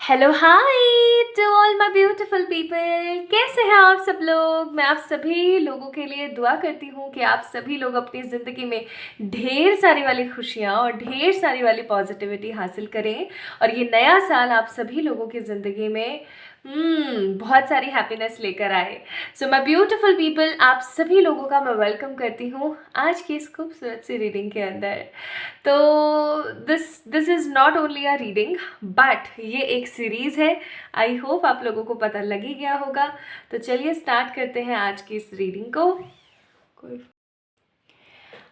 Hello hi to all my beautiful people. कैसे हैं आप सब लोग। मैं आप सभी लोगों के लिए दुआ करती हूँ कि आप सभी लोग अपनी ज़िंदगी में ढेर सारी वाली खुशियाँ और ढेर सारी वाली पॉजिटिविटी हासिल करें और ये नया साल आप सभी लोगों की ज़िंदगी में बहुत सारी हैप्पीनेस लेकर आए। सो माय ब्यूटीफुल पीपल, आप सभी लोगों का मैं वेलकम करती हूँ आज की इस खूबसूरत सी रीडिंग के अंदर। तो this is not only a reading but ये एक सीरीज़ है। आई होप आप लोगों को पता लग ही गया होगा। तो चलिए स्टार्ट करते हैं आज की इस रीडिंग को।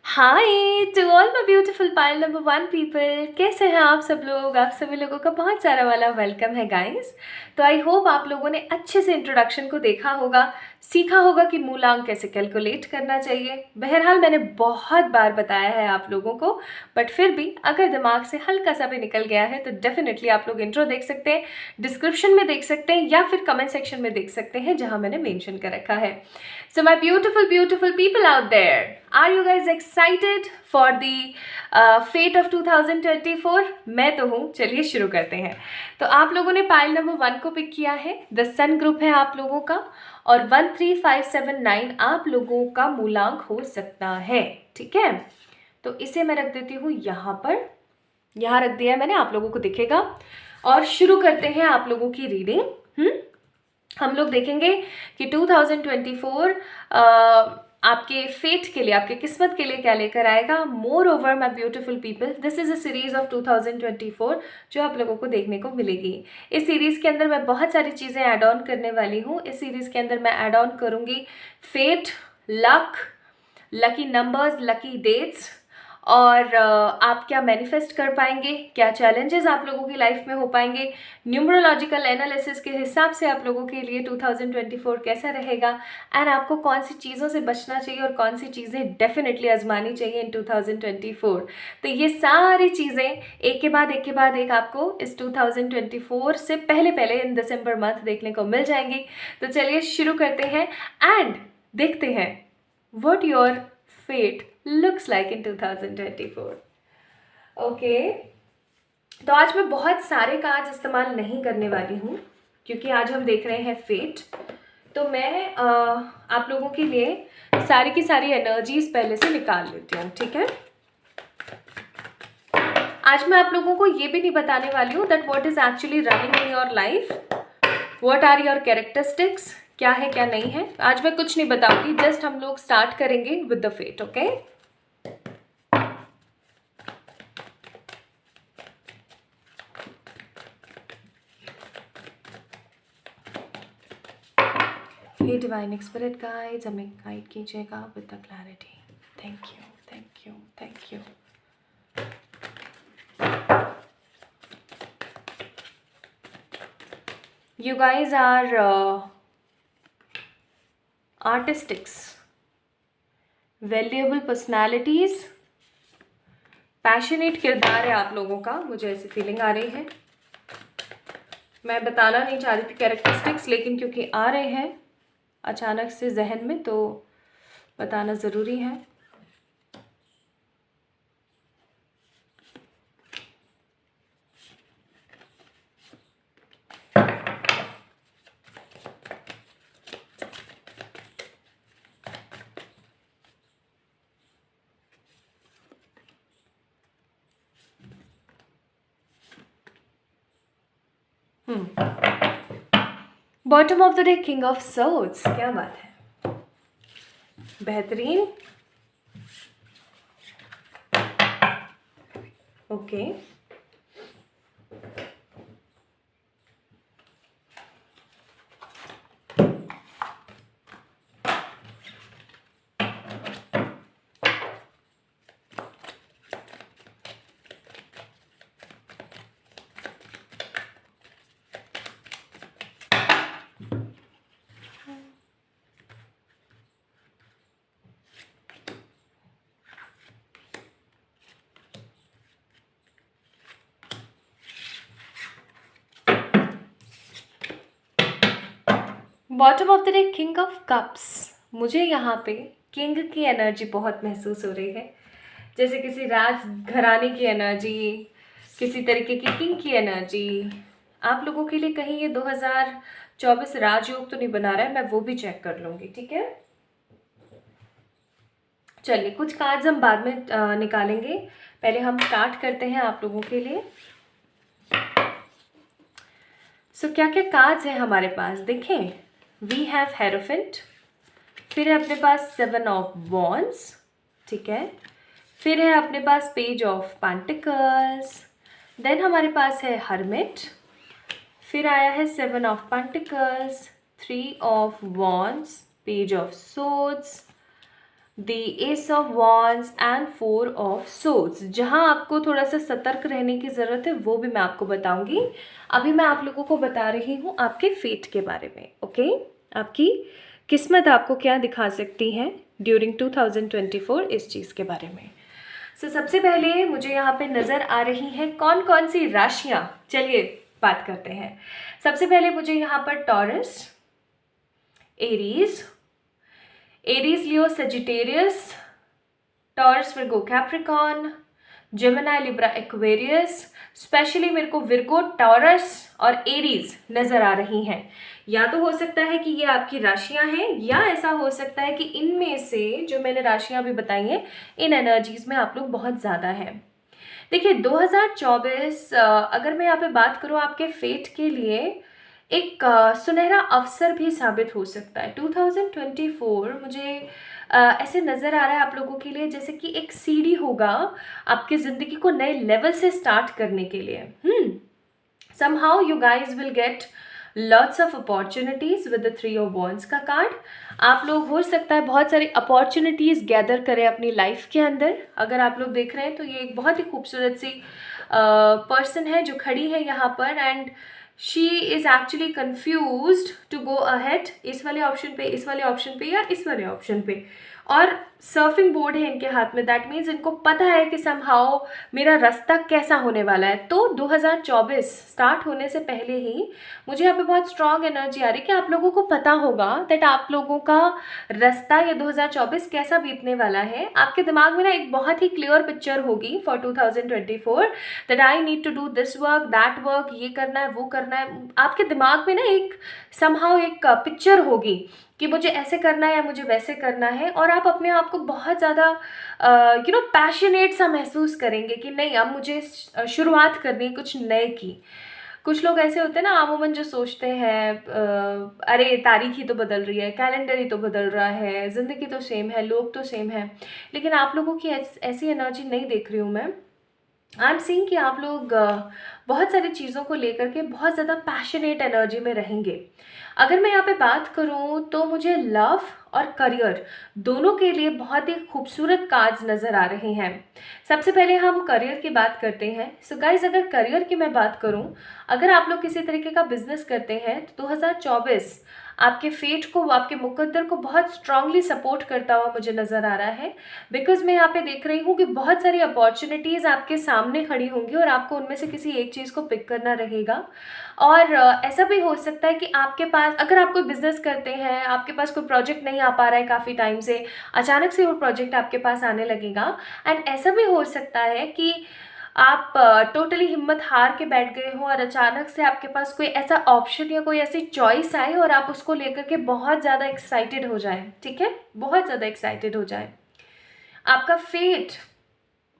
Hi to all my beautiful pile number 1 people. कैसे हैं आप सब लोग। आप सभी लोगों का बहुत सारा वाला वेलकम है गाइस। तो आई होप आप लोगों ने अच्छे से इंट्रोडक्शन को देखा होगा, सीखा होगा कि मूलांक कैसे कैलकुलेट करना चाहिए। बहरहाल मैंने बहुत बार बताया है आप लोगों को, बट फिर भी अगर दिमाग से हल्का सा भी निकल गया है तो डेफिनेटली आप लोग इंट्रो देख सकते हैं, डिस्क्रिप्शन में देख सकते हैं या फिर कमेंट सेक्शन में देख सकते हैं जहां मैंने मेंशन कर रखा है। So my beautiful people out there, are you guys excited for the fate of 2024? मैं तो हूँ। चलिए शुरू करते हैं। तो आप लोगों ने पाइल नंबर 1 को पिक किया है। द सन ग्रुप है आप लोगों का और 13579 आप लोगों का मूलांक हो सकता है। ठीक है, तो इसे मैं रख देती हूँ यहाँ पर। यहाँ रख दिया मैंने, आप लोगों को दिखेगा। और शुरू करते हैं आप लोगों की रीडिंग। हम लोग देखेंगे कि 2024 आपके फेट के लिए, आपके किस्मत के लिए क्या लेकर आएगा। More over my beautiful people, this is a series of 2024 जो आप लोगों को देखने को मिलेगी। इस सीरीज़ के अंदर मैं बहुत सारी चीज़ें ऐड ऑन करने वाली हूँ। इस सीरीज़ के अंदर मैं ऐड ऑन करूँगी fate, luck, lucky numbers, lucky dates और आप क्या मैनिफेस्ट कर पाएंगे, क्या चैलेंजेस आप लोगों की लाइफ में हो पाएंगे, न्यूमरोलॉजिकल एनालिसिस के हिसाब से आप लोगों के लिए 2024 कैसा रहेगा एंड आपको कौन सी चीज़ों से बचना चाहिए और कौन सी चीज़ें डेफिनेटली आजमानी चाहिए इन 2024। तो ये सारी चीज़ें एक के बाद एक आपको इस 2024 से पहले इन दिसंबर मंथ देखने को मिल जाएंगी। तो चलिए शुरू करते हैं एंड देखते हैं what your fate looks like in 2024. Okay, तो आज मैं बहुत सारे कार्ड्स इस्तेमाल नहीं करने वाली हूँ क्योंकि आज हम देख रहे हैं फेट। तो मैं आप लोगों के लिए सारी की सारी एनर्जीज पहले से निकाल लेती हूँ। ठीक है, आज मैं आप लोगों को ये भी नहीं बताने वाली हूँ that what is actually running in your life, what are your characteristics, क्या है क्या नहीं है। आज मैं कुछ नहीं बताऊंगी, जस्ट हम लोग स्टार्ट करेंगे with the fate. Okay, hey divine spirit guides, हमें गाइड कीजिएगा with the clarity. Thank you, thank you, thank you. You guys are artistics, valuable personalities, passionate किरदार है आप लोगों का, मुझे ऐसी फीलिंग आ रही है। मैं बताना नहीं चाह रही थी कैरेक्टरिस्टिक्स, लेकिन क्योंकि आ रहे हैं अचानक से जहन में तो बताना ज़रूरी है। Bottom of the day, king of swords, क्या बात है, बेहतरीन। Okay, bottom of the day, king of cups. मुझे यहाँ पे किंग की एनर्जी बहुत महसूस हो रही है, जैसे किसी राज घराने की एनर्जी, किसी तरीके की किंग की एनर्जी आप लोगों के लिए कहीं ये 2024 राजयोग तो नहीं बना रहा है, मैं वो भी चेक कर लूँगी, ठीक है। चलिए कुछ कार्ड्स हम बाद में निकालेंगे, पहले हम स्टार्ट करते हैं आप लोगों के लिए। सो क्या क्या कार्ड्स हैं हमारे पास देखें। वी हैव हेरोफेंट, फिर है अपने पास 7 ऑफ वॉन्ड्स, ठीक है। फिर है अपने पास पेज ऑफ पेंटिकल्स, देन हमारे पास है हर्मिट, फिर आया है 7 of pentacles, 3 of wands, page of swords, the S of wands and 4 of swords. जहाँ आपको थोड़ा सा सतर्क रहने की ज़रूरत है वो भी मैं आपको बताऊंगी। अभी मैं आप लोगों को बता रही हूँ आपके फेट के बारे में, ओके। आपकी किस्मत आपको क्या दिखा सकती है ड्यूरिंग 2024, इस चीज़ के बारे में। सबसे पहले मुझे यहाँ पे नज़र आ रही हैं कौन कौन सी राशियाँ, चलिए बात करते हैं। सबसे पहले मुझे यहाँ पर Taurus, Aries, Leo, Sagittarius, Taurus, Virgo, Capricorn, Gemini, Libra, Aquarius. Specially मेरे को विर्गो, टॉरस और एरीज नज़र आ रही हैं। या तो हो सकता है कि ये आपकी राशियां हैं, या ऐसा हो सकता है कि इनमें से जो मैंने राशियां अभी बताई हैं इन एनर्जीज में आप लोग बहुत ज़्यादा हैं। देखिए 2024 अगर मैं यहाँ पे बात करूँ आपके फेट के लिए एक सुनहरा अवसर भी साबित हो सकता है। 2024 मुझे ऐसे नज़र आ रहा है आप लोगों के लिए जैसे कि एक सीढ़ी होगा आपकी ज़िंदगी को नए लेवल से स्टार्ट करने के लिए। somehow you guys will get lots of opportunities with the 3 of wands का कार्ड। आप लोग हो सकता है बहुत सारी अपॉर्चुनिटीज़ गैदर करें अपनी लाइफ के अंदर। अगर आप लोग देख रहे हैं तो ये एक बहुत ही खूबसूरत सी पर्सन है जो खड़ी है यहाँ पर, and she is actually confused to go ahead, इस वाले ऑप्शन पे, इस वाले ऑप्शन पे या इस वाले ऑप्शन पे। और सर्फिंग बोर्ड है इनके हाथ में, दैट मीन्स इनको पता है कि समहाउ मेरा रास्ता कैसा होने वाला है। तो 2024 स्टार्ट होने से पहले ही मुझे यहाँ पे बहुत स्ट्रॉन्ग एनर्जी आ रही है कि आप लोगों को पता होगा दैट आप लोगों का रास्ता ये 2024 कैसा बीतने वाला है। आपके दिमाग में ना एक बहुत ही क्लियर पिक्चर होगी for 2024 that I need to do this work, that work, ये करना है, वो करना है। आपके दिमाग में ना एक समहाउ एक पिक्चर होगी कि मुझे ऐसे करना है या मुझे वैसे करना है, और आप अपने आप को बहुत ज़्यादा पैशनेट सा महसूस करेंगे कि नहीं अब मुझे शुरुआत करनी है कुछ नए की। कुछ लोग ऐसे होते हैं ना आमूमन जो सोचते हैं अरे तारीख ही तो बदल रही है, कैलेंडर ही तो बदल रहा है, ज़िंदगी तो सेम है, लोग तो सेम है। लेकिन आप लोगों की ऐसी एनर्जी नहीं देख रही हूँ मैं। आई एम सीइंग कि आप लोग बहुत सारी चीज़ों को लेकर के बहुत ज़्यादा पैशनेट एनर्जी में रहेंगे। अगर मैं यहाँ पे बात करूँ तो मुझे लव और करियर दोनों के लिए बहुत ही खूबसूरत कार्ड्स नज़र आ रहे हैं। सबसे पहले हम करियर की बात करते हैं। सो गाइज अगर करियर की मैं बात करूँ, अगर आप लोग किसी तरीके का बिजनेस करते हैं तो 2024 आपके फेट को, आपके मुकद्दर को बहुत स्ट्रांगली सपोर्ट करता हुआ मुझे नज़र आ रहा है। बिकॉज मैं यहाँ पे देख रही हूँ कि बहुत सारी अपॉर्चुनिटीज़ आपके सामने खड़ी होंगी और आपको उनमें से किसी एक चीज़ को पिक करना रहेगा। और ऐसा भी हो सकता है कि आपके पास, अगर आप कोई बिजनेस करते हैं, आपके पास कोई प्रोजेक्ट नहीं आ पा रहा है काफ़ी टाइम से, अचानक से वो प्रोजेक्ट आपके पास आने लगेगा। एंड ऐसा भी हो सकता है कि आप टोटली हिम्मत हार के बैठ गए हो और अचानक से आपके पास कोई ऐसा ऑप्शन या कोई ऐसी चॉइस आए और आप उसको लेकर के बहुत ज़्यादा एक्साइटेड हो जाए, ठीक है, बहुत ज़्यादा एक्साइटेड हो जाए। आपका फेट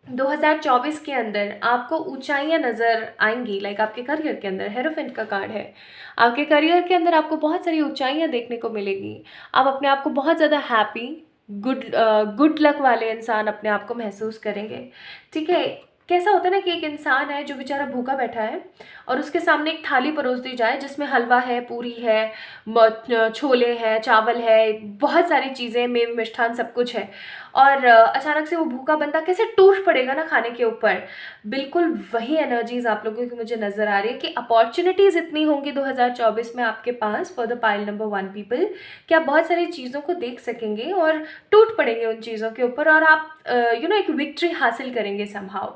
2024 के अंदर आपको ऊंचाइयां नज़र आएंगी। लाइक आपके करियर के अंदर हेरोफेंट का कार्ड है, आपके करियर के अंदर आपको बहुत सारी ऊंचाइयां देखने को मिलेगी। आप अपने आप को बहुत ज़्यादा हैप्पी, गुड लक वाले इंसान अपने आप को महसूस करेंगे, ठीक है। कैसा होता है ना कि एक इंसान है जो बेचारा भूखा बैठा है और उसके सामने एक थाली परोस दी जाए जिसमें हलवा है, पूरी है, छोले हैं, चावल है, बहुत सारी चीज़ें, मेवे मिष्ठान सब कुछ है, और अचानक से वो भूखा बंदा कैसे टूट पड़ेगा ना खाने के ऊपर। बिल्कुल वही एनर्जीज आप लोगों की मुझे नज़र आ रही है कि अपॉर्चुनिटीज़ इतनी होंगी 2024 में आपके पास for the pile number 1 people कि आप बहुत सारी चीज़ों को देख सकेंगे और टूट पड़ेंगे उन चीज़ों के ऊपर, और आप एक विक्ट्री हासिल करेंगे समहाउ।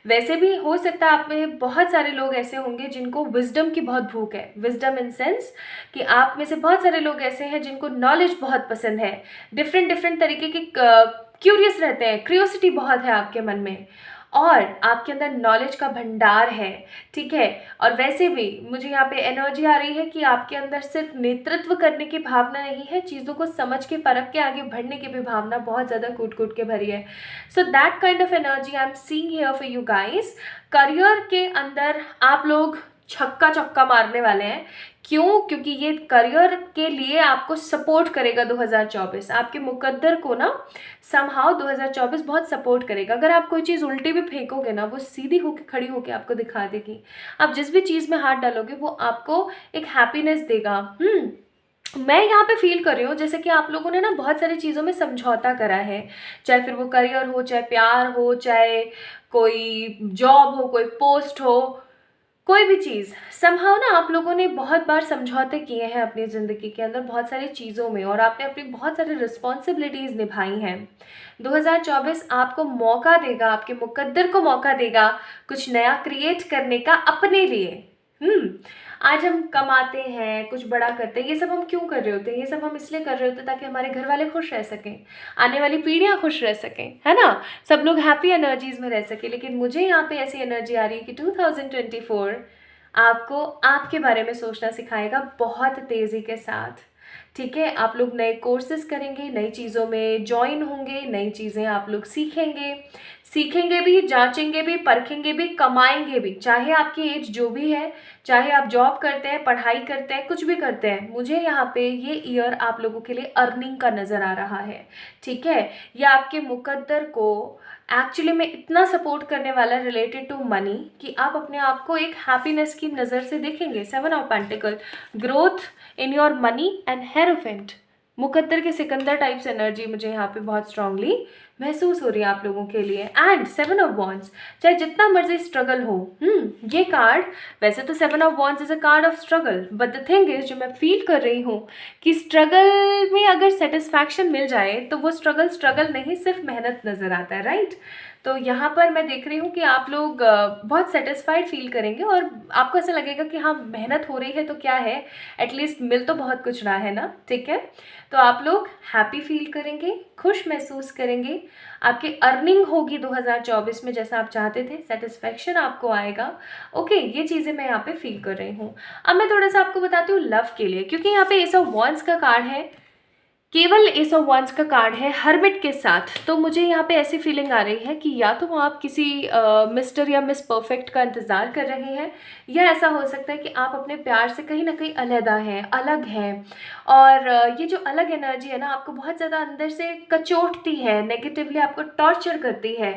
वैसे भी हो सकता है आप में बहुत सारे लोग ऐसे होंगे जिनको विजडम की बहुत भूख है। विजडम इन सेंस कि आप में से बहुत सारे लोग ऐसे हैं जिनको नॉलेज बहुत पसंद है, डिफरेंट तरीके की क्यूरियस रहते हैं, क्यूरियोसिटी बहुत है आपके मन में, और आपके अंदर नॉलेज का भंडार है, ठीक है। और वैसे भी मुझे यहाँ पे एनर्जी आ रही है कि आपके अंदर सिर्फ नेतृत्व करने की भावना नहीं है, चीज़ों को समझ के परख के आगे बढ़ने की भी भावना बहुत ज़्यादा कूट कूट के भरी है। So that kind of energy I am seeing here for you guys. Career के अंदर आप लोग छक्का चक्का मारने वाले हैं। क्यों? क्योंकि ये करियर के लिए आपको सपोर्ट करेगा 2024। आपके मुकद्दर को ना समहाउ 2024 बहुत सपोर्ट करेगा। अगर आप कोई चीज़ उल्टी भी फेंकोगे ना, वो सीधी होके खड़ी होके आपको दिखा देगी। आप जिस भी चीज़ में हाथ डालोगे वो आपको एक हैप्पीनेस देगा। मैं यहाँ पे फील कर रही हूँ जैसे कि आप लोगों ने ना बहुत सारी चीज़ों में समझौता करा है, चाहे फिर वो करियर हो, चाहे प्यार हो, चाहे कोई जॉब हो, कोई पोस्ट हो, कोई भी चीज़। समहाउ ना आप लोगों ने बहुत बार समझौते किए हैं अपनी ज़िंदगी के अंदर बहुत सारी चीज़ों में, और आपने अपनी बहुत सारी रिस्पॉन्सिबिलिटीज़ निभाई हैं। 2024 आपको मौका देगा, आपके मुकद्दर को मौका देगा कुछ नया क्रिएट करने का अपने लिए। आज हम कमाते हैं, कुछ बड़ा करते हैं, ये सब हम क्यों कर रहे होते हैं? ये सब हम इसलिए कर रहे होते हैं ताकि हमारे घर वाले खुश रह सकें, आने वाली पीढ़ियां खुश रह सकें, है ना, सब लोग हैप्पी एनर्जीज में रह सकें। लेकिन मुझे यहाँ पे ऐसी एनर्जी आ रही है कि 2024 आपको आपके बारे में सोचना सिखाएगा बहुत तेज़ी के साथ, ठीक है। आप लोग नए कोर्सेज करेंगे, नई चीज़ों में ज्वाइन होंगे, नई चीज़ें आप लोग सीखेंगे भी, जांचेंगे भी, परखेंगे भी, कमाएंगे भी। चाहे आपकी एज जो भी है, चाहे आप जॉब करते हैं, पढ़ाई करते हैं, कुछ भी करते हैं, मुझे यहाँ पे ये ईयर आप लोगों के लिए अर्निंग का नज़र आ रहा है, ठीक है। या आपके मुकद्दर को एक्चुअली में इतना सपोर्ट करने वाला रिलेटेड टू मनी कि आप अपने आप को एक हैप्पीनेस की नज़र से देखेंगे। 7 of pentacle, growth in your money and hierophant, मुकद्दर के सिकंदर टाइप्स एनर्जी मुझे यहाँ पे बहुत स्ट्रांगली महसूस हो रही है आप लोगों के लिए। एंड 7 ऑफ वॉन्ड्स, चाहे जितना मर्जी स्ट्रगल हो, ये कार्ड, वैसे तो 7 of wands is a card of struggle, but the thing is जो मैं फील कर रही हूँ कि स्ट्रगल में अगर सेटिस्फैक्शन मिल जाए तो वो स्ट्रगल नहीं, सिर्फ मेहनत नज़र आता है, राइट। तो यहाँ पर मैं देख रही हूँ कि आप लोग बहुत सेटिस्फाइड फील करेंगे और आपको ऐसा लगेगा कि हाँ मेहनत हो रही है तो क्या है, एटलीस्ट मिल तो बहुत कुछ रहा है ना, ठीक है। तो आप लोग हैप्पी फील करेंगे, खुश महसूस करेंगे, आपकी अर्निंग होगी 2024 में जैसा आप चाहते थे, सेटिस्फैक्शन आपको आएगा। ओके, ये चीज़ें मैं यहाँ पे फील कर रही हूँ। अब मैं थोड़ा सा आपको बताती हूँ लव के लिए, क्योंकि यहाँ पे एस ऑफ वॉन्ड्स का कार्ड है, केवल एस ऑफ वॉन्ड्स का कार्ड है हर्मिट के साथ। तो मुझे यहाँ पे ऐसी फीलिंग आ रही है कि या तो आप किसी मिस्टर या मिस परफेक्ट का इंतज़ार कर रहे हैं, या ऐसा हो सकता है कि आप अपने प्यार से कहीं ना कहीं अलहदा हैं, अलग हैं। और ये जो अलग एनर्जी है ना, आपको बहुत ज़्यादा अंदर से कचोटती है, नेगेटिवली आपको टॉर्चर करती है,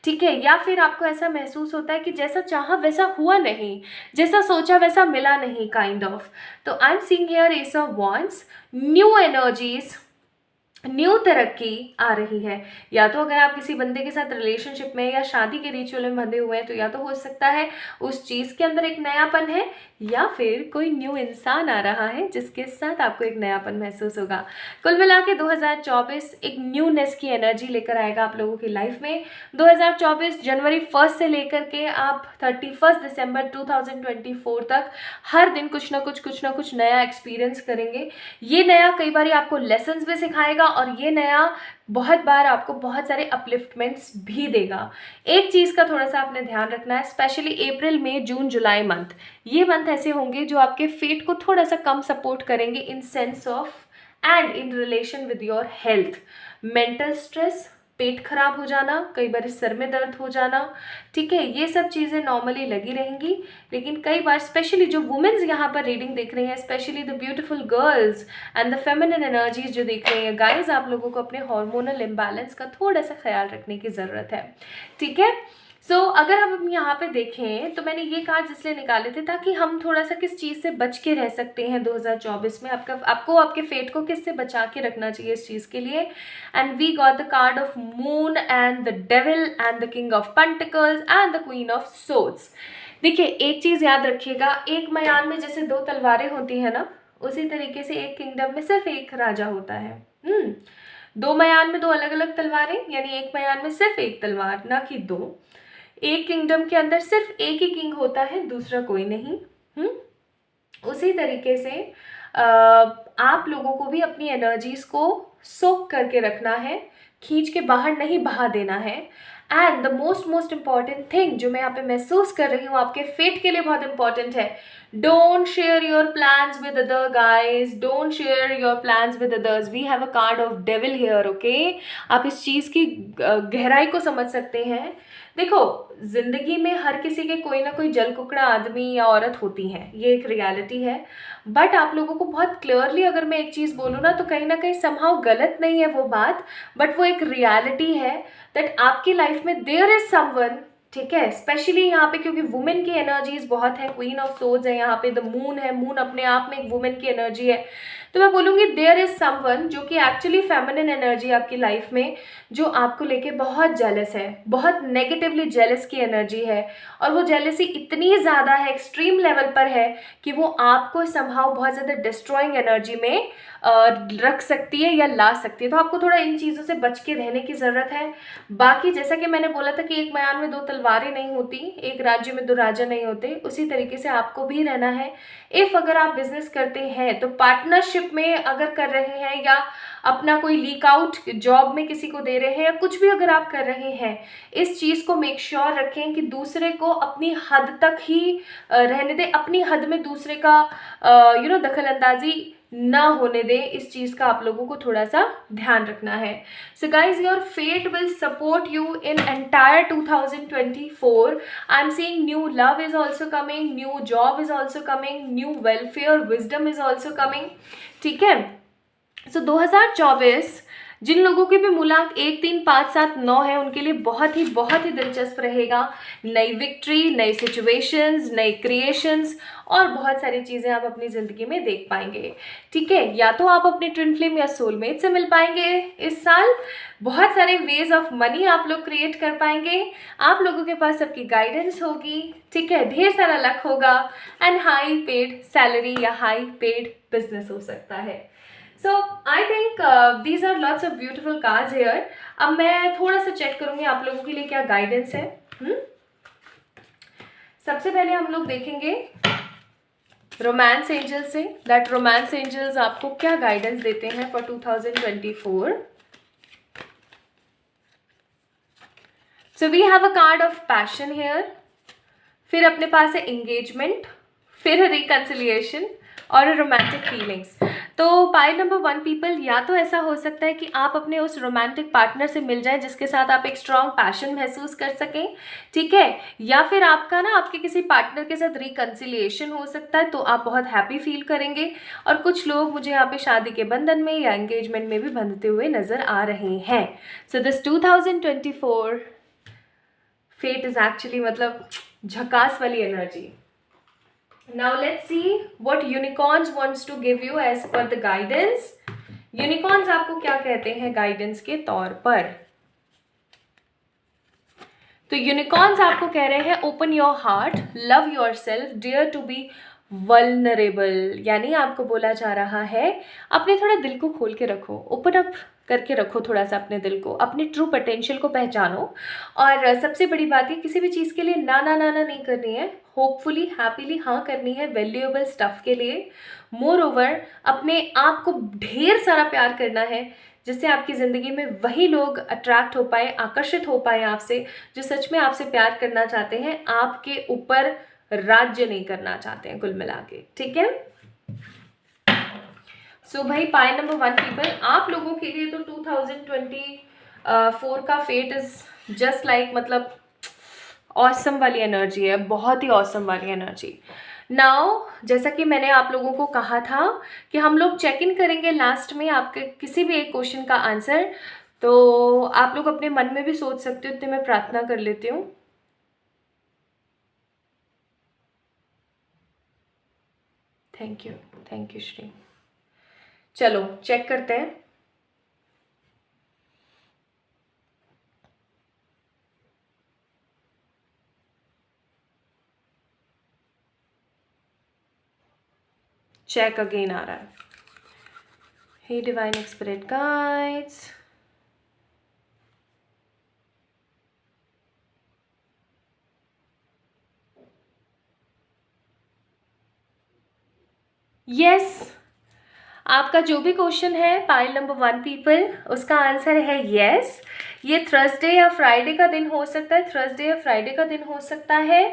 ठीक है। या फिर आपको ऐसा महसूस होता है कि जैसा चाहा वैसा हुआ नहीं, जैसा सोचा वैसा मिला नहीं, काइंड ऑफ। तो आई am seeing here S of wands, new energies, new तरक्की आ रही है। या तो अगर आप किसी बंदे के साथ रिलेशनशिप में या शादी के रिचुअल में बंधे हुए हैं तो या तो हो सकता है उस चीज़ के अंदर एक नयापन है, या फिर कोई न्यू इंसान आ रहा है जिसके साथ आपको एक नयापन महसूस होगा। कुल मिला के 2024 एक न्यूनेस की एनर्जी लेकर आएगा आप लोगों की लाइफ में। 2024 जनवरी 1 से लेकर के आप 31 दिसंबर 2024 तक हर दिन कुछ ना कुछ नया एक्सपीरियंस करेंगे। ये नया कई बार आपको लेसन्स भी सिखाएगा और ये नया बहुत बार आपको बहुत सारे अपलिफ्टमेंट्स भी देगा। एक चीज़ का थोड़ा सा आपने ध्यान रखना है, स्पेशली अप्रैल मई जून जुलाई मंथ, ये मंथ ऐसे होंगे जो आपके फेट को थोड़ा सा कम सपोर्ट करेंगे in sense of and in relation with your health. Mental stress, पेट खराब हो जाना, कई बार सर में दर्द हो जाना, ठीक है, ये सब चीज़ें नॉर्मली लगी रहेंगी। लेकिन कई बार स्पेशली जो वुमेन्स यहाँ पर रीडिंग देख रही हैं, specially the beautiful girls and the feminine energies जो देख रही हैं गाइज, आप लोगों को अपने हार्मोनल इम्बैलेंस का थोड़ा सा ख्याल रखने की ज़रूरत है, ठीक है। अगर हम यहाँ पे देखें तो मैंने ये कार्ड्स इसलिए निकाले थे ताकि हम थोड़ा सा किस चीज़ से बच के रह सकते हैं 2024 में, आपको आपके फेट को किससे बचा के रखना चाहिए इस चीज़ के लिए। And we got the card of moon and the devil and the king of pentacles and the queen of swords. देखिए एक चीज़ याद रखिएगा, एक मयान में जैसे दो तलवारें होती हैं ना, उसी तरीके से एक किंगडम में सिर्फ एक राजा होता है। दो मयान में दो अलग अलग तलवारें, यानी एक मयान में सिर्फ एक तलवार, ना कि दो। एक किंगडम के अंदर सिर्फ एक ही किंग होता है, दूसरा कोई नहीं। उसी तरीके से आप लोगों को भी अपनी एनर्जीज को सोक करके रखना है, खींच के बाहर नहीं बहा देना है। And the most most important thing जो मैं यहाँ पे महसूस कर रही हूँ आपके फेट के लिए बहुत इंपॉर्टेंट है, don't share your plans with other guys, don't share your plans with others. We have a card of devil here, okay. आप इस चीज़ की गहराई को समझ सकते हैं। देखो, जिंदगी में हर किसी के कोई ना कोई जल कुकड़ा आदमी या औरत होती हैं, ये एक रियलिटी है। बट आप लोगों को बहुत क्लियरली अगर मैं एक चीज़ बोलूँ ना, तो कहीं ना कहीं समहाउ गलत नहीं है वो बात, बट वो एक रियलिटी है दैट आपकी लाइफ में देयर इज समवन, ठीक है। स्पेशली यहाँ पे क्योंकि वुमेन की एनर्जीज बहुत है, क्वीन ऑफ सोल्स है यहाँ पे, द मून है, मून अपने आप में एक वुमेन की एनर्जी है। तो मैं बोलूँगी देयर इज समवन जो कि एक्चुअली फेमिनिन एनर्जी आपकी लाइफ में, जो आपको लेके बहुत जेलस है, बहुत नेगेटिवली जेलस की एनर्जी है। और वो जेलसी इतनी ज़्यादा है, एक्सट्रीम लेवल पर है, कि वो आपको समहाउ बहुत ज़्यादा डिस्ट्रॉइंग एनर्जी में रख सकती है या ला सकती है। तो आपको थोड़ा इन चीज़ों से बच के रहने की ज़रूरत है। बाकी जैसा कि मैंने बोला था कि एक म्यान में दो तलवारें नहीं होती, एक राज्य में दो राजा नहीं होते, उसी तरीके से आपको भी रहना है। इफ़ अगर आप बिजनेस करते हैं तो पार्टनरशिप में अगर कर रहे हैं, या अपना कोई लीक आउट जॉब में किसी को दे रहे हैं, या कुछ भी अगर आप कर रहे हैं, इस चीज़ को मेक श्योर रखें कि दूसरे को अपनी हद तक ही रहने दें, अपनी हद में दूसरे का दखल अंदाजी ना होने दें। इस चीज़ का आप लोगों को थोड़ा सा ध्यान रखना है। So guys, your fate will support you in entire 2024. I am seeing new love is also coming, new job is also coming, new welfare wisdom is also coming, ठीक है। सो 2024 जिन लोगों के भी मूलांक 1, 3, 5, 7, 9 है, उनके लिए बहुत ही दिलचस्प रहेगा। नई विक्ट्री, नई सिचुएशंस, नई क्रिएशंस और बहुत सारी चीज़ें आप अपनी ज़िंदगी में देख पाएंगे, ठीक है। या तो आप अपने ट्विन फ्लेम या सोलमेट से मिल पाएंगे इस साल, बहुत सारे वेज ऑफ मनी आप लोग क्रिएट कर पाएंगे, आप लोगों के पास सबकी गाइडेंस होगी, ठीक है, ढेर सारा लक होगा, एंड हाई पेड सैलरी या हाई पेड बिजनेस हो सकता है। So I think these are lots of beautiful cards here. अब मैं थोड़ा सा चेक करूंगी आप लोगों के लिए क्या गाइडेंस है। सबसे पहले हम लोग देखेंगे रोमांस एंजल से, दैट रोमांस एंजल्स आपको क्या गाइडेंस देते हैं for 2024। So we have a card of passion here, फिर अपने पास है एंगेजमेंट, फिर रिकंसिलिएशन और रोमांटिक फीलिंग्स। तो पाइल नंबर 1 पीपल, या तो ऐसा हो सकता है कि आप अपने उस रोमांटिक पार्टनर से मिल जाएं जिसके साथ आप एक स्ट्रॉन्ग पैशन महसूस कर सकें, ठीक है। या फिर आपका ना आपके किसी पार्टनर के साथ रिकंसिलिएशन हो सकता है, तो आप बहुत हैप्पी फील करेंगे। और कुछ लोग मुझे यहाँ पे शादी के बंधन में या एंगेजमेंट में भी बंधते हुए नजर आ रहे हैं। So this 2024 fate is actually मतलब झकास वाली energy. Now let's see what unicorns wants to give you as per the guidance. Unicorns आपको क्या कहते हैं गाइडेंस के तौर पर? तो यूनिकॉर्न्स आपको कह रहे हैं open your heart, love yourself, dare to be vulnerable. यानी आपको बोला जा रहा है अपने थोड़ा दिल को खोल के रखो, ओपन अप करके रखो थोड़ा सा अपने दिल को, अपनी ट्रू पोटेंशियल को पहचानो। और सबसे बड़ी बात है किसी भी चीज़ के लिए ना ना ना ना नहीं करनी है, होपफुली हैप्पीली हाँ करनी है वैल्यूएबल स्टफ के लिए। मोर ओवर अपने आप को ढेर सारा प्यार करना है, जिससे आपकी ज़िंदगी में वही लोग अट्रैक्ट हो पाए, आकर्षित हो पाए आपसे, जो सच में आपसे प्यार करना चाहते हैं, आपके ऊपर राज्य नहीं करना चाहते हैं कुल मिला के, ठीक है। सो भाई पाई नंबर 1 पीपल, आप लोगों के लिए तो 2024 का फेट इज जस्ट लाइक मतलब ऑसम वाली एनर्जी है, बहुत ही ऑसम वाली एनर्जी। नाउ जैसा कि मैंने आप लोगों को कहा था कि हम लोग चेक इन करेंगे लास्ट में आपके किसी भी एक क्वेश्चन का आंसर, तो आप लोग अपने मन में भी सोच सकते हो, तो मैं प्रार्थना कर लेती हूँ। Thank you Shri. चलो चेक करते हैं। चेक अगेन आ रहा है। हे डिवाइन स्पिरिट गाइड्स, यस आपका जो भी क्वेश्चन है पाइल नंबर 1 पीपल, उसका आंसर है यस। ये थर्सडे या फ्राइडे का दिन हो सकता है, थर्सडे या फ्राइडे का दिन हो सकता है,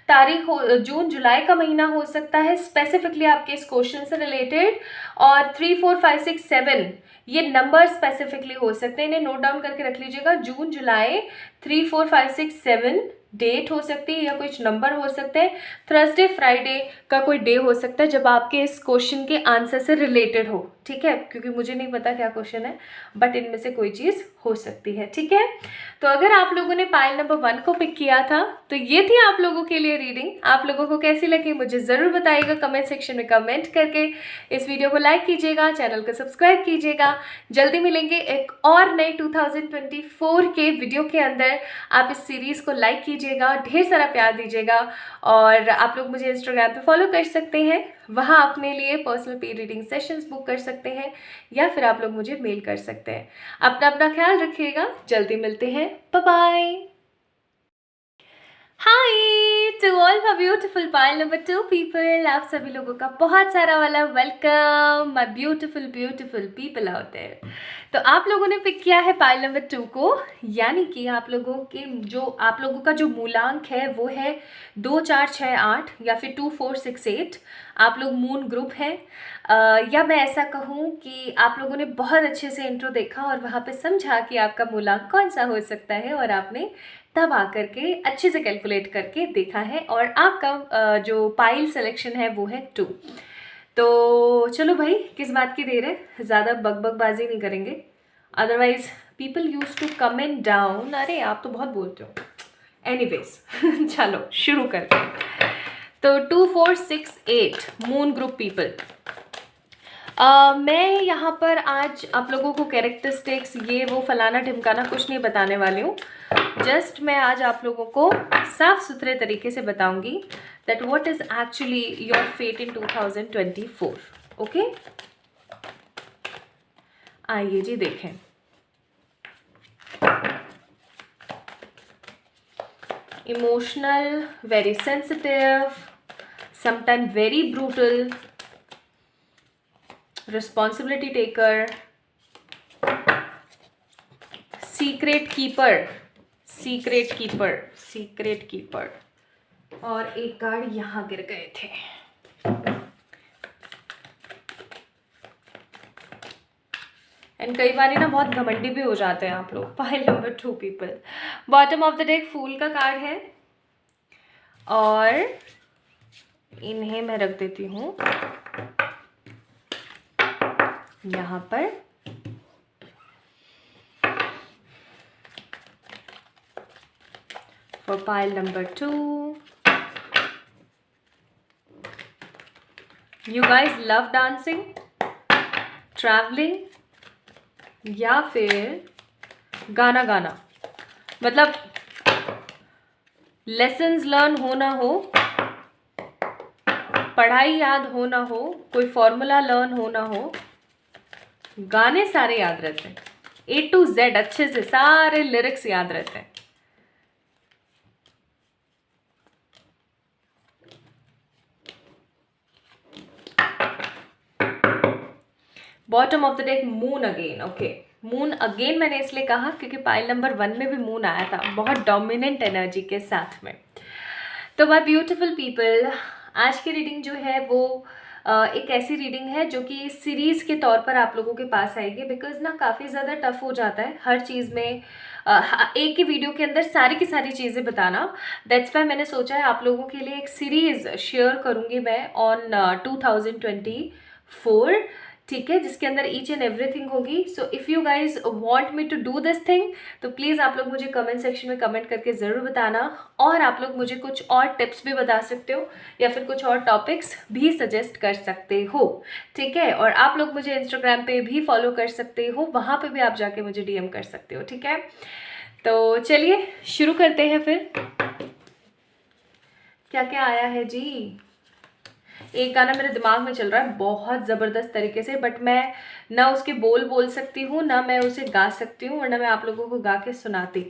तारीख हो जून जुलाई का महीना हो सकता है, स्पेसिफिकली आपके इस क्वेश्चन से रिलेटेड। और 3 4 5 6 7 ये नंबर स्पेसिफिकली हो सकते हैं, इन्हें नोट डाउन करके रख लीजिएगा। जून जुलाई 3 4 5 6 7 डेट हो सकती है या कुछ नंबर हो सकते हैं। थर्सडे फ्राइडे का कोई डे हो सकता है जब आपके इस क्वेश्चन के आंसर से रिलेटेड हो, ठीक है, क्योंकि मुझे नहीं पता क्या क्वेश्चन है, बट इनमें से कोई चीज़ हो सकती है, ठीक है। तो अगर आप लोगों ने पाइल नंबर 1 को पिक किया था तो ये थी आप लोगों के लिए रीडिंग। आप लोगों को कैसी लगी मुझे ज़रूर बताइएगा कमेंट सेक्शन में कमेंट करके। इस वीडियो को लाइक कीजिएगा, चैनल को सब्सक्राइब कीजिएगा। जल्दी मिलेंगे एक और नए 2024 के वीडियो के अंदर। आप इस सीरीज़ को लाइक कीजिएगा, ढेर सारा प्यार दीजिएगा। और आप लोग मुझे इंस्टाग्राम पे फॉलो कर सकते हैं, वहाँ अपने लिए personal paid reading sessions book कर सकते हैं, या फिर आप लोग मुझे मेल कर सकते हैं। अपना अपना ख्याल रखिएगा, जल्दी मिलते हैं, bye bye. Hi to all my beautiful pile number 2 people, आप सभी लोगों का बहुत सारा वाला welcome my beautiful beautiful people out there. तो आप लोगों ने पिक किया है पाइल नंबर 2 को, यानी कि आप लोगों का जो मूलांक है वो है 2 4 6 8 या फिर 2 4 6 8। आप लोग मून ग्रुप हैं, या मैं ऐसा कहूँ कि आप लोगों ने बहुत अच्छे से इंट्रो देखा और वहाँ पे समझा कि आपका मूलांक कौन सा हो सकता है, और आपने तब आकर के अच्छे से कैलकुलेट करके देखा है, और आपका जो पाइल सिलेक्शन है वो है 2। तो चलो भाई, किस बात की देर है, ज़्यादा बकबकबाजी नहीं करेंगे, otherwise people use to comment down, अरे आप तो बहुत बोलते हो। एनीवेज चलो शुरू करते हैं। तो 2 4 6 8 मून ग्रुप पीपल। मैं यहाँ पर आज आप लोगों को कैरेक्टरिस्टिक्स ये वो फलाना ढिमकाना कुछ नहीं बताने वाली हूँ। जस्ट मैं आज आप लोगों को साफ सुथरे तरीके से बताऊंगी that what is actually your fate in 2024। Okay, आइए जी देखें। Emotional, very sensitive, sometime very brutal, responsibility taker, secret keeper, और एक कार्ड यहाँ गिर गए थे। एंड कई बार ना बहुत घमंडी भी हो जाते हैं आप लोग। Pile number 2 people, bottom of the deck fool का कार्ड है, और इन्हें मैं रख देती हूँ यहाँ पर। For pile number 2, you guys love dancing, traveling, या फिर गाना गाना, मतलब लेसन्स लर्न हो ना हो, पढ़ाई याद हो ना हो, कोई फॉर्मूला लर्न हो ना हो, गाने सारे याद रहते हैं, A to Z अच्छे से सारे लिरिक्स याद रहते हैं। Bottom of the deck moon again. Okay, moon again मैंने इसलिए कहा क्योंकि पाइल नंबर 1 में भी मून आया था, बहुत डोमिनेंट एनर्जी के साथ में। तो माय ब्यूटीफुल पीपल, आज की रीडिंग जो है वो एक ऐसी रीडिंग है जो कि सीरीज़ के तौर पर आप लोगों के पास आएगी, बिकॉज ना काफ़ी ज़्यादा टफ हो जाता है हर चीज़ में एक ही वीडियो के अंदर सारी की सारी चीज़ें बताना। दैट्स वाई मैंने सोचा है आप लोगों के लिए एक सीरीज़ शेयर करूँगी मैं ऑन 2024, ठीक है, जिसके अंदर ईच एंड एवरीथिंग होगी। So if you guys want me to do this thing तो प्लीज़ आप लोग मुझे कमेंट सेक्शन में कमेंट करके ज़रूर बताना, और आप लोग मुझे कुछ और टिप्स भी बता सकते हो या फिर कुछ और टॉपिक्स भी सजेस्ट कर सकते हो, ठीक है। और आप लोग मुझे इंस्टाग्राम पे भी फॉलो कर सकते हो, वहाँ पे भी आप जाके मुझे डीएम कर सकते हो, ठीक है। तो चलिए शुरू करते हैं फिर। क्या क्या आया है जी, एक गाना मेरे दिमाग में चल रहा है बहुत ज़बरदस्त तरीके से, बट मैं ना उसके बोल सकती हूँ, ना मैं उसे गा सकती हूँ, और ना मैं आप लोगों को गा के सुनाती,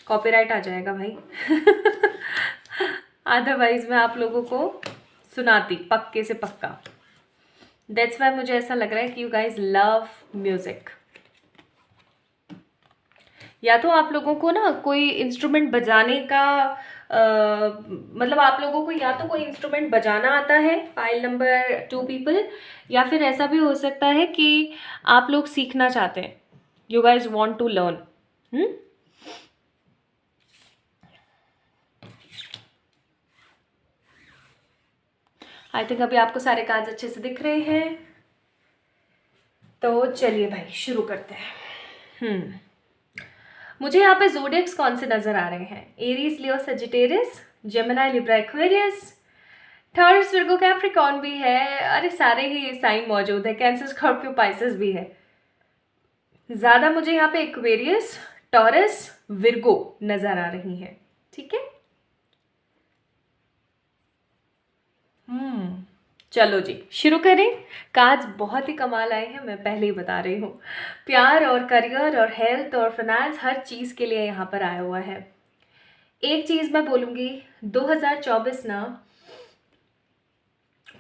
कॉपीराइट आ जाएगा भाई अदरवाइज मैं आप लोगों को सुनाती पक्के से पक्का। दैट्स वाई मुझे ऐसा लग रहा है कि यू गाइज लव म्यूजिक। या तो आप लोगों को ना कोई इंस्ट्रूमेंट बजाने का मतलब आप लोगों को या तो कोई इंस्ट्रूमेंट बजाना आता है, पाइल नंबर 2 पीपल, या फिर ऐसा भी हो सकता है कि आप लोग सीखना चाहते हैं, you guys want to learn. I think अभी आपको सारे कार्ड्स अच्छे से दिख रहे हैं, तो चलिए भाई शुरू करते हैं। मुझे यहाँ पे ज़ोडिएक्स कौन से नज़र आ रहे हैं? Aries, Leo, Sagittarius, Gemini, Libra, Aquarius, Taurus, Virgo, Capricorn भी है। अरे सारे ही साइन मौजूद है, कैंसर, स्कॉर्पियो, पाइसेस भी है। ज़्यादा मुझे यहाँ पे एक्वेरियस, टॉरस, विर्गो नज़र आ रही है। ठीक है, चलो जी शुरू करें। कार्ड्स बहुत ही कमाल आए हैं, मैं पहले ही बता रही हूँ। प्यार और करियर और हेल्थ और फाइनेंस हर चीज़ के लिए यहाँ पर आया हुआ है। एक चीज़ मैं बोलूँगी, 2024 ना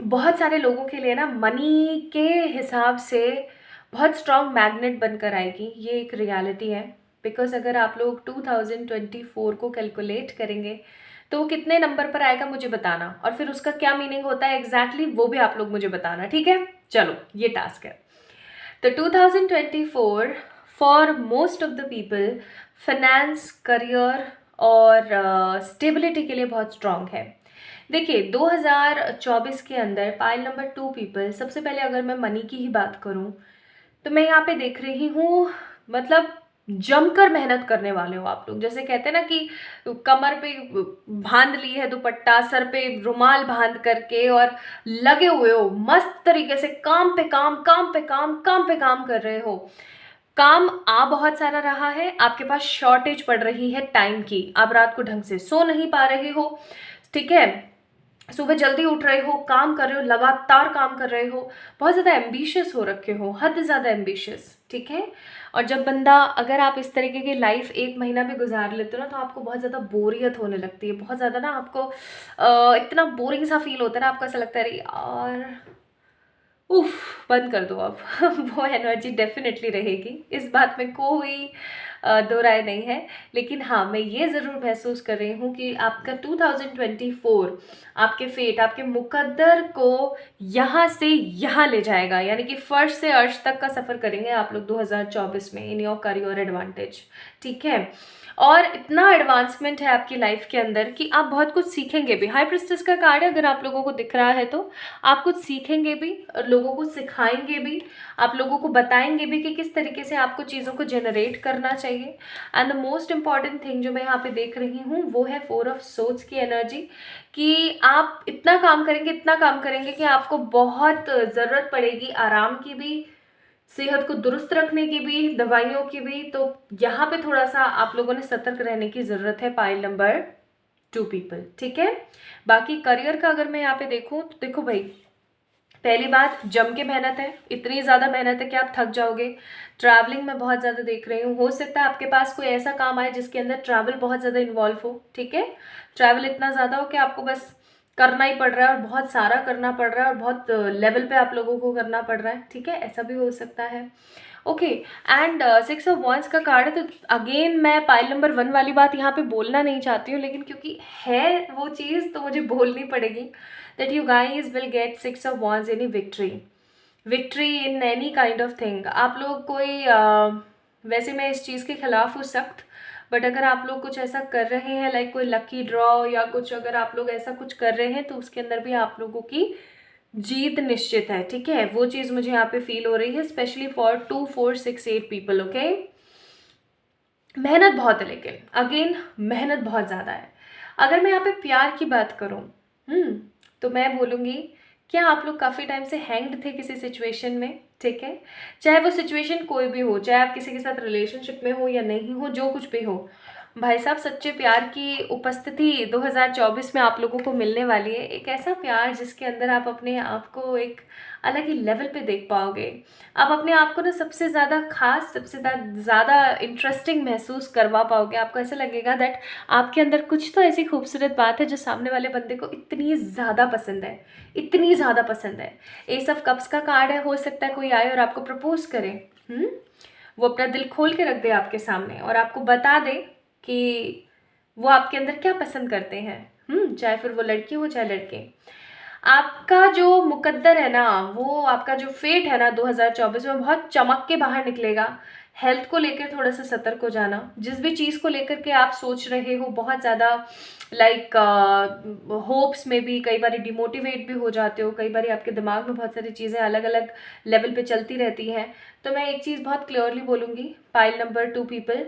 बहुत सारे लोगों के लिए ना मनी के हिसाब से बहुत स्ट्रॉन्ग मैग्नेट बनकर आएगी, ये एक रियलिटी है। बिकॉज अगर आप लोग 2024 को कैलकुलेट करेंगे तो वो कितने नंबर पर आएगा मुझे बताना, और फिर उसका क्या मीनिंग होता है एग्जैक्टली वो भी आप लोग मुझे बताना, ठीक है? चलो ये टास्क है। तो 2024 for most of the people finance, career और स्टेबिलिटी के लिए बहुत स्ट्रांग है। देखिए 2024 के अंदर पाइल नंबर 2 पीपल, सबसे पहले अगर मैं मनी की ही बात करूं तो मैं यहाँ पे देख रही हूँ, मतलब जमकर मेहनत करने वाले हो आप लोग। जैसे कहते हैं ना कि कमर पे बांध ली है दुपट्टा, सर पे रुमाल बांध करके और लगे हुए हो मस्त तरीके से, काम पे काम, काम पे काम, काम पे काम कर रहे हो। काम आ बहुत सारा रहा है, आपके पास शॉर्टेज पड़ रही है टाइम की, आप रात को ढंग से सो नहीं पा रहे हो, ठीक है? सुबह जल्दी उठ रहे हो, काम कर रहे हो, लगातार काम कर रहे हो, बहुत ज़्यादा एम्बिशियस हो रखे हो, हद से ज़्यादा एम्बिशियस, ठीक है? और जब बंदा, अगर आप इस तरीके की लाइफ एक महीना भी गुजार लेते हो ना तो आपको बहुत ज़्यादा बोरियत होने लगती है, बहुत ज़्यादा ना आपको इतना बोरिंग सा फील होता है ना, आपको ऐसा लगता है अरे यार उफ, बंद कर दो अब। वो एनर्जी डेफिनेटली रहेगी, इस बात में कोई दो राय नहीं है। लेकिन हाँ, मैं ये ज़रूर महसूस कर रही हूँ कि आपका 2024 आपके फेट, आपके मुकद्दर को यहाँ से यहाँ ले जाएगा, यानी कि फर्श से अर्श तक का सफ़र करेंगे आप लोग 2024 में इन योर करियर एडवांटेज, ठीक है? और इतना एडवांसमेंट है आपकी लाइफ के अंदर कि आप बहुत कुछ सीखेंगे भी। हाई प्रिस्टेस का कार्ड अगर आप लोगों को दिख रहा है तो आप कुछ सीखेंगे भी, और लोगों को सिखाएंगे भी, आप लोगों को बताएंगे भी कि किस तरीके से आपको चीज़ों को जनरेट करना चाहिए। And the most important thing जो मैं यहाँ पे देख रही हूँ वो है 4 ऑफ सोर्ड्स की एनर्जी, कि आप इतना काम करेंगे, इतना काम करेंगे कि आपको बहुत ज़रूरत पड़ेगी आराम की भी, सेहत को दुरुस्त रखने की भी, दवाइयों की भी। तो यहाँ पे थोड़ा सा आप लोगों ने सतर्क रहने की ज़रूरत है पाइल नंबर 2 पीपल, ठीक है? बाकी करियर का अगर मैं यहाँ पे देखूँ तो देखो भाई, पहली बात जम के मेहनत है, इतनी ज़्यादा मेहनत है कि आप थक जाओगे। ट्रैवलिंग में बहुत ज़्यादा देख रही हूँ, हो सकता है आपके पास कोई ऐसा काम आए जिसके अंदर ट्रैवल बहुत ज़्यादा इन्वॉल्व हो, ठीक है? ट्रैवल इतना ज़्यादा हो कि आपको बस करना ही पड़ रहा है, और बहुत सारा करना पड़ रहा है, और बहुत लेवल पे आप लोगों को करना पड़ रहा है, ठीक है? ऐसा भी हो सकता है। ओके, एंड 6 ऑफ वॉन्स का कार्ड है, तो अगेन मैं पाइल नंबर 1 वाली बात यहाँ पे बोलना नहीं चाहती हूँ, लेकिन क्योंकि है वो चीज़ तो मुझे बोलनी पड़ेगी, that you guys will get 6 of wands, यानी victory in any kind of thing. आप लोग कोई वैसे मैं इस चीज़ के खिलाफ हूँ सख्त, बट अगर आप लोग कुछ ऐसा कर रहे हैं लाइक कोई लकी ड्रॉ या कुछ, अगर आप लोग ऐसा कुछ कर रहे हैं तो उसके अंदर भी आप लोगों की जीत निश्चित है, ठीक है? वो चीज़ मुझे यहाँ पे फील हो रही है, स्पेशली फॉर 2 4 6 8 पीपल, ओके? मेहनत बहुत है, लेकिन अगेन मेहनत बहुत ज़्यादा है। अगर मैं यहाँ पे प्यार की बात करूँ तो मैं बोलूँगी क्या आप लोग काफ़ी टाइम से हैंग्ड थे किसी सिचुएशन में, ठीक है? चाहे वो सिचुएशन कोई भी हो, चाहे आप किसी के साथ रिलेशनशिप में हो या नहीं हो, जो कुछ भी हो, भाई साहब सच्चे प्यार की उपस्थिति 2024 में आप लोगों को मिलने वाली है। एक ऐसा प्यार जिसके अंदर आप अपने आप को एक अलग ही लेवल पे देख पाओगे। आप अपने आप को ना सबसे ज़्यादा खास, सबसे ज़्यादा इंटरेस्टिंग महसूस करवा पाओगे। आपको ऐसा लगेगा दैट आपके अंदर कुछ तो ऐसी खूबसूरत बात है जो सामने वाले बंदे को इतनी ज़्यादा पसंद है, इतनी ज़्यादा पसंद है। एस ऑफ कप्स का कार्ड है, हो सकता है कोई आए और आपको प्रपोज करे। वो अपना दिल खोल के रख दे आपके सामने और आपको बता दे कि वो आपके अंदर क्या पसंद करते हैं। चाहे फिर वो लड़की हो चाहे लड़के। आपका जो मुकद्दर है ना, वो आपका जो फेट है ना 2024 में बहुत चमक के बाहर निकलेगा। हेल्थ को लेकर थोड़ा सा सतर्क हो जाना। जिस भी चीज़ को लेकर के आप सोच रहे हो बहुत ज़्यादा लाइक होप्स में भी कई बार डिमोटिवेट भी हो जाते हो। कई बार आपके दिमाग में बहुत सारी चीज़ें अलग अलग लेवल पे चलती रहती हैं। तो मैं एक चीज़ बहुत क्लियरली बोलूँगी, पाइल नंबर 2 पीपल,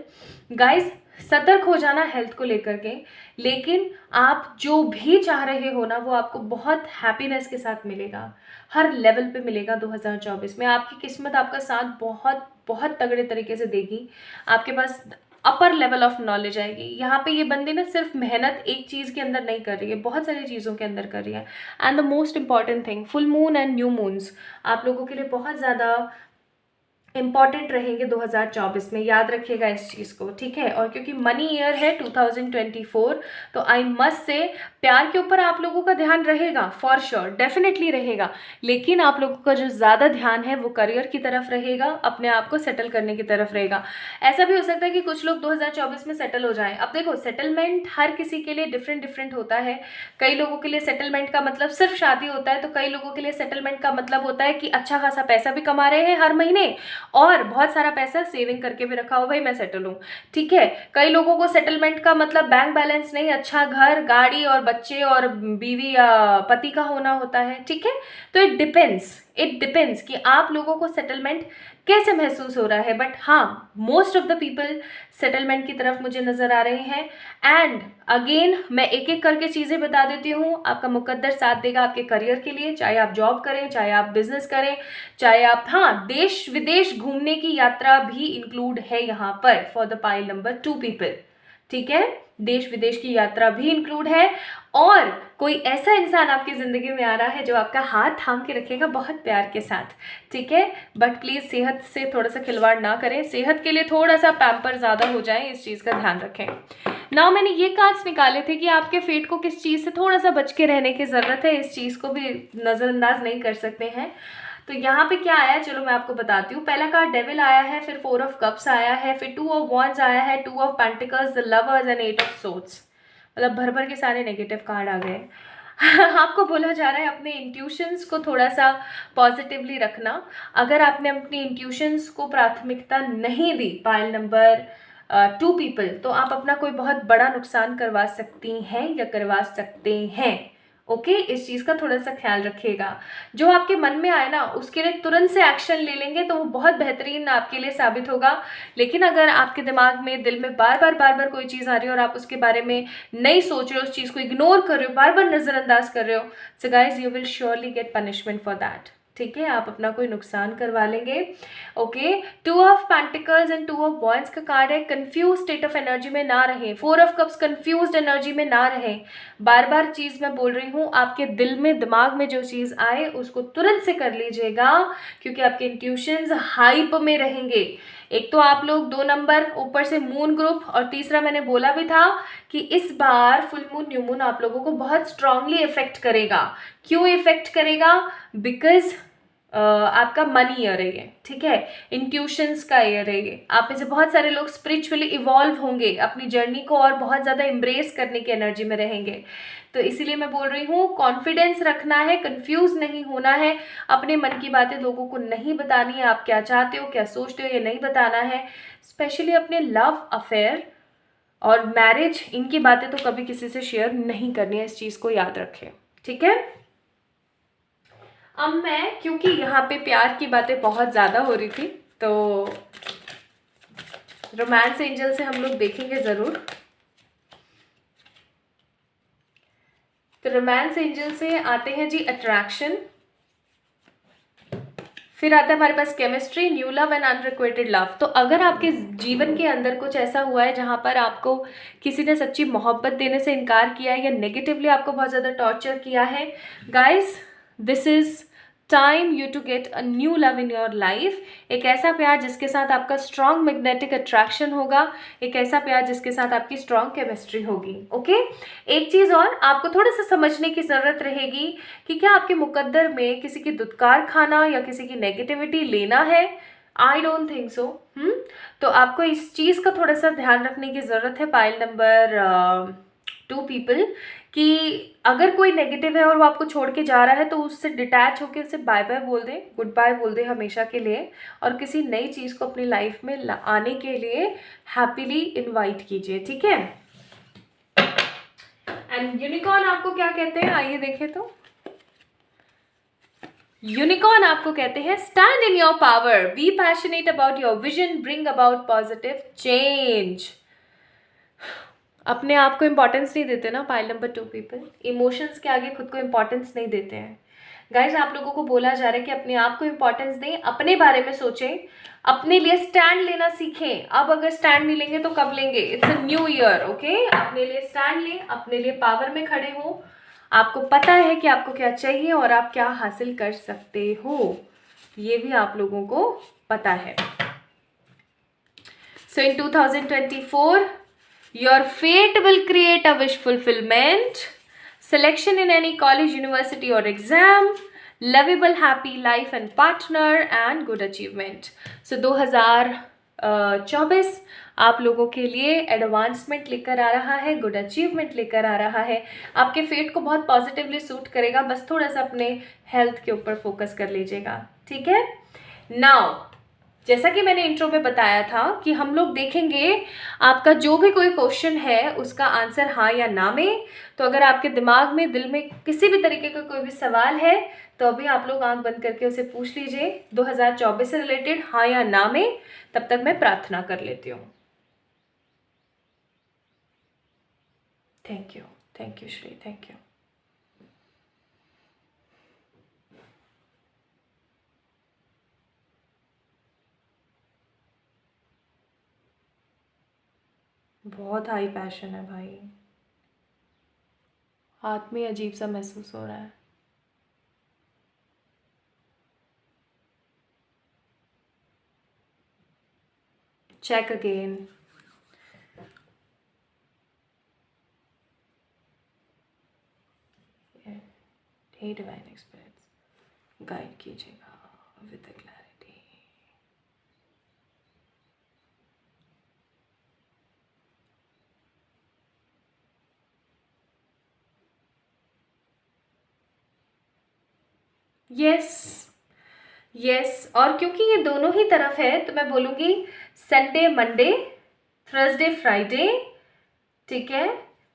गाइज सतर्क हो जाना हेल्थ को लेकर के। लेकिन आप जो भी चाह रहे हो ना, वो आपको बहुत हैप्पीनेस के साथ मिलेगा, हर लेवल पे मिलेगा 2024 में। आपकी किस्मत आपका साथ बहुत बहुत तगड़े तरीके से देगी। आपके पास अपर लेवल ऑफ नॉलेज आएगी। यहाँ पे ये बंदे ना सिर्फ मेहनत एक चीज़ के अंदर नहीं कर रही है, बहुत सारी चीज़ों के अंदर कर रही है। And the most important thing, full moon and new moons आप लोगों के लिए बहुत ज़्यादा इम्पॉर्टेंट रहेंगे 2024 में। याद रखिएगा इस चीज़ को, ठीक है। और क्योंकि मनी ईयर है 2024, तो आई मस्ट से प्यार के ऊपर आप लोगों का ध्यान रहेगा, फॉर श्योर, डेफिनेटली रहेगा। लेकिन आप लोगों का जो ज़्यादा ध्यान है वो करियर की तरफ रहेगा, अपने आप को सेटल करने की तरफ रहेगा। ऐसा भी हो सकता है कि कुछ लोग 2024 में सेटल हो जाएं। अब देखो, सेटलमेंट हर किसी के लिए डिफरेंट डिफरेंट होता है। कई लोगों के लिए सेटलमेंट का मतलब सिर्फ शादी होता है, तो कई लोगों के लिए सेटलमेंट का मतलब होता है कि अच्छा खासा पैसा भी कमा रहे हैं हर महीने और बहुत सारा पैसा सेविंग करके भी रखा हो, भाई मैं सेटल हूँ, ठीक है। कई लोगों को सेटलमेंट का मतलब बैंक बैलेंस नहीं, अच्छा घर, गाड़ी और बच्चे और बीवी या पति का होना होता है, ठीक है। तो इट डिपेंड्स कि आप लोगों को सेटलमेंट कैसे महसूस हो रहा है। बट हाँ, most of the people settlement की तरफ मुझे नजर आ रहे हैं। एंड अगेन मैं एक एक करके चीज़ें बता देती हूँ। आपका मुकद्दर साथ देगा आपके करियर के लिए, चाहे आप जॉब करें, चाहे आप बिजनेस करें, चाहे आप, हाँ, देश विदेश घूमने की यात्रा भी इंक्लूड है यहाँ पर for the pile number 2 people, ठीक है। देश विदेश की यात्रा भी इंक्लूड है। और कोई ऐसा इंसान आपकी ज़िंदगी में आ रहा है जो आपका हाथ थाम के रखेगा बहुत प्यार के साथ, ठीक है। बट प्लीज़ सेहत से थोड़ा सा खिलवाड़ ना करें, सेहत के लिए थोड़ा सा पैम्पर ज़्यादा हो जाए, इस चीज़ का ध्यान रखें। ना मैंने ये कार्ड्स निकाले थे कि आपके फेट को किस चीज़ से थोड़ा सा बच के रहने की ज़रूरत है, इस चीज़ को भी नज़रअंदाज नहीं कर सकते हैं। तो यहाँ पे क्या आया है, चलो मैं आपको बताती हूँ। पहला कार्ड डेविल आया है, फिर 4 ऑफ कप्स आया है, फिर 2 ऑफ वॉन्ड्स आया है, 2 of pentacles, the lovers and 8 of swords. मतलब भर भर के सारे नेगेटिव कार्ड आ गए। आपको बोला जा रहा है अपने इंट्यूशंस को थोड़ा सा पॉजिटिवली रखना। अगर आपने अपनी इंट्यूशंस को प्राथमिकता नहीं दी, पाइल नंबर 2 पीपल, तो आप अपना कोई बहुत बड़ा नुकसान करवा सकती हैं या करवा सकते हैं। ओके, इस चीज़ का थोड़ा सा ख्याल रखिएगा। जो आपके मन में आए ना, उसके लिए तुरंत से एक्शन ले लेंगे तो वो बहुत बेहतरीन आपके लिए साबित होगा। लेकिन अगर आपके दिमाग में, दिल में बार बार कोई चीज़ आ रही है और आप उसके बारे में नहीं सोच रहे हो, उस चीज़ को इग्नोर कर रहे हो, बार बार नज़रअंदाज कर रहे हो, so guys you will surely gate punishment for that, ठीक है। आप अपना कोई नुकसान करवा लेंगे। Okay, 2 of pentacles and 2 of wands का कार्ड है। कंफ्यूज स्टेट ऑफ एनर्जी में ना रहें, 4 ऑफ कप्स कंफ्यूज्ड एनर्जी में ना रहें। बार बार चीज़ मैं बोल रही हूँ, आपके दिल में, दिमाग में जो चीज़ आए उसको तुरंत से कर लीजिएगा, क्योंकि आपके इंट्यूशंस हाइप में रहेंगे। एक तो आप लोग 2 नंबर, ऊपर से मून ग्रुप, और तीसरा मैंने बोला भी था कि इस बार फुल मून न्यू मून आप लोगों को बहुत स्ट्रांगली इफेक्ट करेगा। क्यों इफेक्ट करेगा? बिकॉज आपका मनी ईयर है ये, ठीक है, इंट्यूशंस का ईयर है ये। आप में से बहुत सारे लोग स्पिरिचुअली इवॉल्व होंगे, अपनी जर्नी को और बहुत ज़्यादा एम्ब्रेस करने की एनर्जी में रहेंगे। तो इसीलिए मैं बोल रही हूँ, कॉन्फिडेंस रखना है, कंफ्यूज नहीं होना है, अपने मन की बातें लोगों को नहीं बतानी है। आप क्या चाहते हो, क्या सोचते हो, ये नहीं बताना है। स्पेशली अपने लव अफेयर और मैरिज, इनकी बातें तो कभी किसी से शेयर नहीं करनी है, इस चीज़ को याद रखें, ठीक है। अब मैं, क्योंकि यहाँ पे प्यार की बातें बहुत ज़्यादा हो रही थी, तो रोमांस एंजल से हम लोग देखेंगे ज़रूर। तो रोमांस एंजल से आते हैं जी अट्रैक्शन, फिर आता है हमारे पास chemistry, new love and unrequited love. तो अगर आपके जीवन के अंदर कुछ ऐसा हुआ है जहाँ पर आपको किसी ने सच्ची मोहब्बत देने से इनकार किया है या नेगेटिवली आपको बहुत ज़्यादा टॉर्चर किया है, guys this is time you to get a new love in your life. एक ऐसा प्यार जिसके साथ आपका स्ट्रॉन्ग मैग्नेटिक अट्रैक्शन होगा, एक ऐसा प्यार जिसके साथ आपकी स्ट्रॉन्ग केमिस्ट्री होगी। ओके, एक चीज़ और आपको थोड़ा सा समझने की ज़रूरत रहेगी कि क्या आपके मुकद्दर में किसी की दुत्कार खाना या किसी की नेगेटिविटी लेना है। I don't think so. तो आपको इस चीज़ का थोड़ा सा ध्यान रखने की ज़रूरत है पाइल नंबर 2 पीपल, कि अगर कोई नेगेटिव है और वो आपको छोड़ के जा रहा है तो उससे डिटैच होकर उसे बाय बाय बोल दें, गुड बाय बोल दें हमेशा के लिए, और किसी नई चीज़ को अपनी लाइफ में आने के लिए हैप्पीली इनवाइट कीजिए, ठीक है। एंड यूनिकॉर्न आपको क्या कहते हैं, आइए देखें। तो यूनिकॉर्न आपको कहते हैं stand in your power, be passionate about your vision, bring about positive change. अपने आप को इम्पोर्टेंस नहीं देते ना पाइल नंबर 2 पीपल, इमोशंस के आगे खुद को इम्पोर्टेंस नहीं देते हैं। गाइज आप लोगों को बोला जा रहा है कि अपने आप को इम्पोर्टेंस दें, अपने बारे में सोचें, अपने लिए स्टैंड लेना सीखें। अब अगर स्टैंड नहीं लेंगे तो कब लेंगे, it's a new year. Okay, अपने लिए स्टैंड लें, अपने लिए पावर में खड़े हो, आपको पता है कि आपको क्या चाहिए और आप क्या हासिल कर सकते हो, ये भी आप लोगों को पता है। सो इन 2024 your fate will create a wish fulfillment, selection in any college, university or exam, lovable happy life and partner and good achievement. So 2024 आप लोगों के लिए एडवांसमेंट लेकर आ रहा है, गुड अचीवमेंट लेकर आ रहा है, आपके फेट को बहुत पॉजिटिवली सूट करेगा। बस थोड़ा सा अपने हेल्थ के ऊपर फोकस कर लीजिएगा, ठीक है। नाउ जैसा कि मैंने इंट्रो में बताया था कि हम लोग देखेंगे आपका जो भी कोई क्वेश्चन है उसका आंसर हाँ या ना में। तो अगर आपके दिमाग में, दिल में किसी भी तरीके का कोई भी सवाल है तो अभी आप लोग आंख बंद करके उसे पूछ लीजिए 2024 से रिलेटेड, हाँ या ना में। तब तक मैं प्रार्थना कर लेती हूँ। Thank you Shri, thank you. बहुत हाई पैशन है भाई, हाथ में अजीब सा महसूस हो रहा है। Check again. Hey divine experience guide कीजिएगा विद द क्लैरिटी। यस, और क्योंकि ये दोनों ही तरफ है तो मैं बोलूँगी संडे मंडे, थर्सडे फ्राइडे, ठीक है।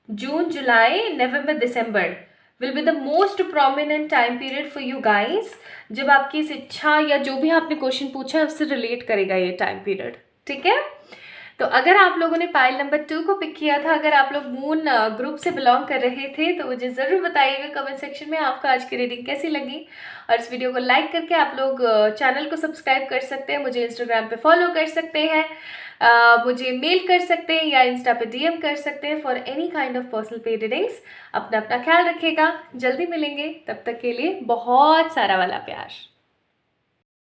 June July November December will be the most prominent time period for you guys, जब आपकी इस इच्छा या जो भी आपने क्वेश्चन पूछा है उससे रिलेट करेगा ये टाइम पीरियड, ठीक है। तो अगर आप लोगों ने पाइल नंबर 2 को पिक किया था, अगर आप लोग मून ग्रुप से बिलोंग कर रहे थे तो मुझे ज़रूर बताइएगा कमेंट सेक्शन में आपको आज की रीडिंग कैसी लगी। और इस वीडियो को लाइक करके आप लोग चैनल को सब्सक्राइब कर सकते हैं, मुझे इंस्टाग्राम पे फॉलो कर सकते हैं, मुझे मेल कर सकते हैं या इंस्टा पे डीएम कर सकते हैं for any kind of personal पे रीडिंग्स। अपना ख्याल रखिएगा, जल्दी मिलेंगे, तब तक के लिए बहुत सारा वाला प्यार।